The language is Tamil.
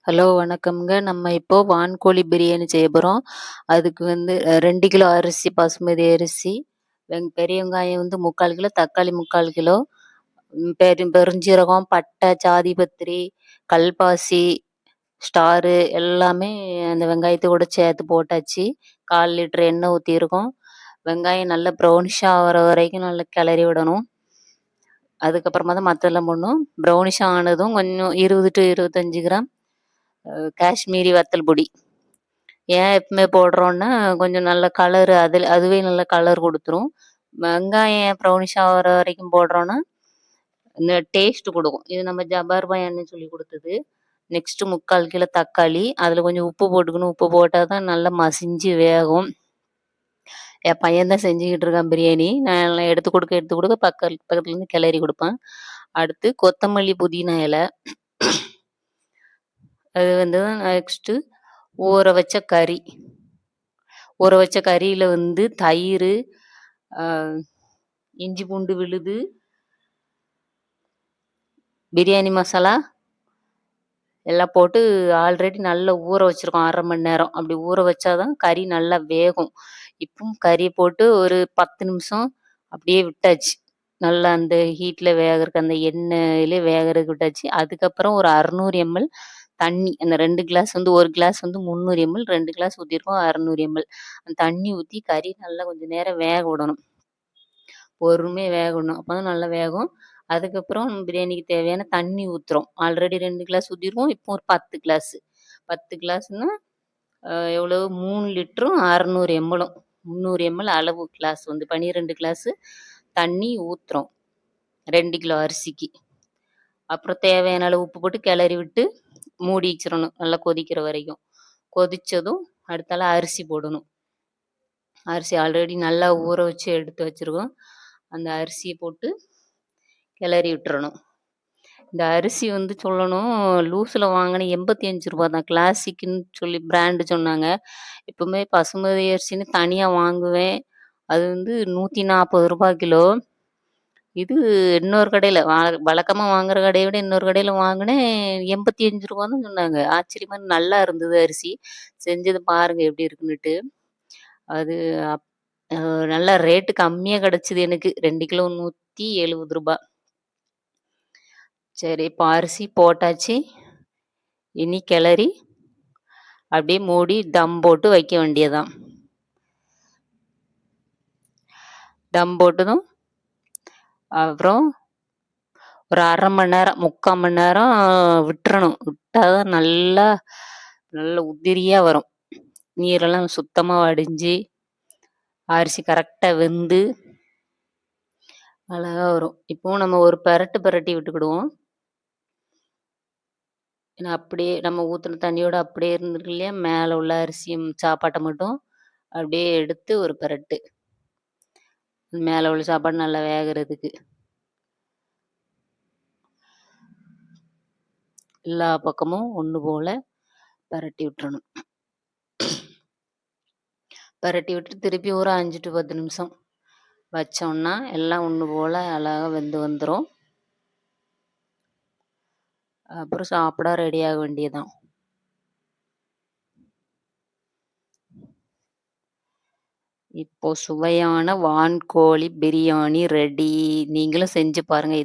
ஹலோ வணக்கம்ங்க. நம்ம இப்போ வான்கோழி பிரியாணி செய்ய போறோம். அதுக்கு வந்து 2 கிலோ அரிசி, பாசுமதி அரிசி, பெரிய வெங்காயம் வந்து 3/4 கிலோ, தக்காளி 3/4 கிலோ, பெருஞ்சீரகம், பட்டை, ஜாதிபத்திரி, கல்பாசி, ஸ்டாரு எல்லாமே அந்த வெங்காயத்தோட சேர்த்து போட்டாச்சு. 1/4 லிட்டர் எண்ணெய் ஊத்தியிருக்கோம். வெங்காயம் நல்லா ப்ரௌனிஷா ஆகுற வரைக்கும் நல்லா கிளறி விடணும். அதுக்கப்புறமா தான் மத்ததெல்லாம் போடணும். ப்ரௌனிஷா ஆனதும் கொஞ்சம் 20 டூ 25 கிராம் காஷ்மீரி வத்தல் பொடி. ஏன் எப்பவுமே போடுறோன்னா, கொஞ்சம் நல்ல கலரு அதுவே நல்ல கலர் குடுத்துரும். வெங்காயம் ப்ரௌனிஷ் ஆகுற வரைக்கும் போடுறோன்னா, இந்த டேஸ்ட் குடுக்கும். இது நம்ம ஜபார் பயான்னு சொல்லி குடுத்தது. நெக்ஸ்ட்டு 3/4 கிலோ தக்காளி. அதில கொஞ்சம் உப்பு போட்டுக்கணும். உப்பு போட்டா தான் நல்லா மசிஞ்சு வேகும். என் பையன் தான் செஞ்சுக்கிட்டு இருக்கான் பிரியாணி. நான் எல்லாம் எடுத்து குடுக்க பக்கத்துலேருந்து கிளறி குடுப்பேன். அடுத்து கொத்தமல்லி, புதினா இலை. அது வந்து நெக்ஸ்ட்டு ஊற வச்ச கறி. ஊற வச்ச கறியில வந்து தயிரு, அ இஞ்சி பூண்டு விழுது, பிரியாணி மசாலா எல்லாம் போட்டு ஆல்ரெடி நல்லா ஊற வச்சிருக்கோம் 1/2 மணி நேரம். அப்படி ஊற வச்சா தான் கறி நல்லா வேகும். இப்பவும் கறி போட்டு ஒரு 10 நிமிஷம் அப்படியே விட்டாச்சு. நல்லா அந்த ஹீட்ல வேகறக்கு அந்த எண்ணெயிலே வேகறதுக்கு விட்டாச்சு. அதுக்கப்புறம் ஒரு 600 எம்எல் தண்ணி. அந்த 2 கிளாஸ் வந்து 1 கிளாஸ் வந்து 300 எம்எல், 2 கிளாஸ் ஊத்தியிருக்கோம் 600 எம்எல். அந்த தண்ணி ஊத்தி கறி நல்லா கொஞ்சம் நேரம் வேக விடணும். பொறுமையா வேக விடணும். அப்பதான் நல்லா வேகும். அதுக்கப்புறம் பிரியாணிக்கு தேவையான தண்ணி ஊத்துறோம். Already 2 class ஊத்திருக்கோம். இப்போ ஒரு 10 கிளாஸு. 10 கிளாஸ்ன்னா எவ்வளவு 3 லிட்டரும் 600 எம்எலும். 300 எம்எல் அளவு கிளாஸ் வந்து 12 கிளாஸு தண்ணி ஊத்துறோம். 2 கிலோ அரிசிக்கு. அப்புறம் தேவையான அளவு உப்பு போட்டு கிளறி விட்டு மூடி வச்சிரணும். நல்லா கொதிக்கிற வரைக்கும். கொதிச்சதும் அடுத்தால அரிசி போடணும். அரிசி ஆல்ரெடி நல்லா ஊற வச்சு எடுத்து வச்சிருக்கோம். அந்த அரிசிய போட்டு கிளறி விட்டுறணும். இந்த அரிசி வந்து சொல்லணும், லூஸ்ல வாங்குன ரூ. 85 தான். கிளாசிக்ன்னு சொல்லி பிராண்டு சொன்னாங்க. எப்பவுமே பசுமதி அரிசின்னு தனியா வாங்குவேன். அது வந்து ரூ. 140 கிலோ. இது இன்னொரு கடையில வழக்கமா வாங்குற கடைய விட இன்னொரு கடையில வாங்குனேன் ரூ. 85 தான் சொன்னாங்க. ஆச்சரியமா நல்லா இருந்தது அரிசி. செஞ்சது பாருங்க எப்படி இருக்குன்னுட்டு. அது அப் அ நல்லா ரேட்டு கம்மியா கிடைச்சது எனக்கு. 2 கிலோ ரூ. 170. சரி இப்போ அரிசி போட்டாச்சு. இனி கிளறி அப்படியே மூடி தம் போட்டு வைக்க வேண்டியதுதான். தம் போட்டதும் அப்புறம் ஒரு 1/2 மணி நேரம், 3/4 மணி நேரம் விட்டுறணும். விட்டா தான் நல்லா நல்ல உதிரியா வரும். நீரெல்லாம் சுத்தமா வடிஞ்சு, அரிசி கரெக்ட்டா வெந்து அழகா வரும். இப்பவும் நம்ம ஒரு பெரட்டி விட்டுக்கிடுவோம். ஏன்னா அப்படியே நம்ம ஊத்துன தண்ணியோட அப்படியே இருந்திருக்கு இல்லையா? மேல உள்ள அரிசியும் சாப்பாட்ட மட்டும் அப்படியே எடுத்து ஒரு பெரட்டு. மேல உள்ள சாப்பாடு நல்லா வேகறதுக்கு. எல்லா பக்கமும் ஒண்ணு போல பெரட்டி விட்டுறணும். பெரட்டி விட்டு திருப்பி ஒரு 5 டூ 10 நிமிஷம் வச்சோம்னா, எல்லாம் ஒண்ணு போல அழகா வெந்து வந்துரும். அப்புறம் சாப்பிட ரெடி ஆக வேண்டியதுதான். இப்போ சுவையான வான்கோழி பிரியாணி ரெடி. நீங்களும் செஞ்சு பாருங்க.